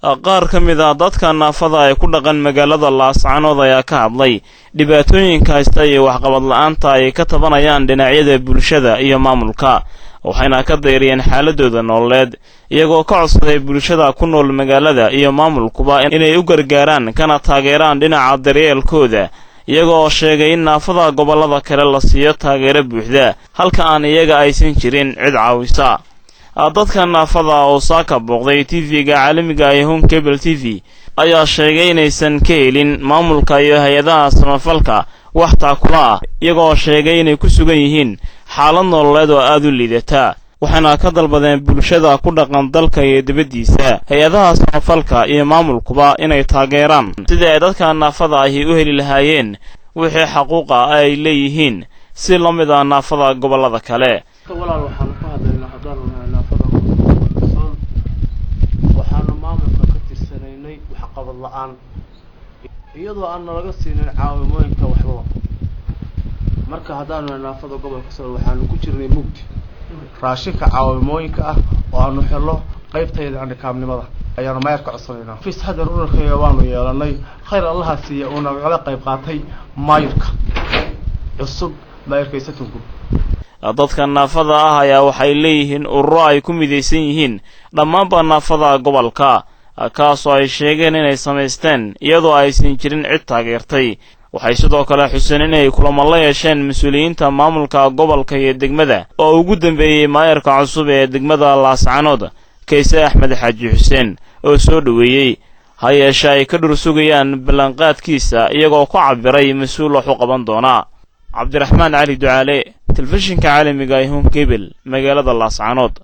qaar ka mid ah dadka naafada ay ku dhaqan magaalada Laascaanood ayaa ka hadlay dhibaatooyinka haysta iyo waxqabad la'aanta ay ka tabanayaan dhinacyada bulshada iyo maamulka waxayna ka dayriyeen xaaladooda nololeed iyagoo ka codsaday bulshada ku nool magaalada iyo maamulkuba inay u gargaaraan kana taageeraan dhinaca daryeelkooda iyagoo sheegay in naafada gobolada kale la siiyo taageero buuxda halka aan iyaga aysan jirin cid caawisa dadka naafada oo saaka booqday TV-ga caalamiga ah ee Home Cable TV ayaa sheegay inaysan ka helin maamulka iyo hay'adaha samafalka wax taakula ah iyagoo sheegay inay ku sugan yihiin xaalad nololeed oo aad u liidata waxaana ka dalbadeen bulshada ku dhaqan dalka iyo dibadiisa hay'adaha samafalka iyo maamulkuba inay taageeraan sidii ay dadka naafada ahi u heli lahaayeen wixii xaquuqa ay leeyihiin si la mid ah naafada gobolada kale iyadoo aan laga siinin caawimooyinka waxba marka hadaan naafada gobolka soo waxaan ku jirnay mugdi raashinka caawimooyinka ah oo aanu helo qaybteeda aan kaamnimada ayaan maayarka codsanayna fis hadda ururkayga waanu yeelanay khayr Allah siiya oo naga qayb qaatay maayarka cusub maayarkaysa tunku dadka naafada ah ayaa waxay leeyihiin ururo ay ku midaysan yihiin dhammaan naafada gobolka kaasoo ay sheegeen inay sameysteen iyadoo aysan jirin cid taageertay waxay sidoo kale xuseen inay kulamo la yeesheen mas'uuliyiinta maamulka gobolka iyo degmada oo ugu dambeeyay maayarka cusub ee degmada Laascaanood Kayse Axmed Xaaji Xuseen oo soo dhaweeyay hayeeshe ay ka dhursugayaan ballanqaadkiisa iyagoo ku cabiray mas'uul wax u qaban doona Cabdiraxmaan Cali Ducaale telefishinka caalamiga ah ee Home Cable magaalada Laascaanood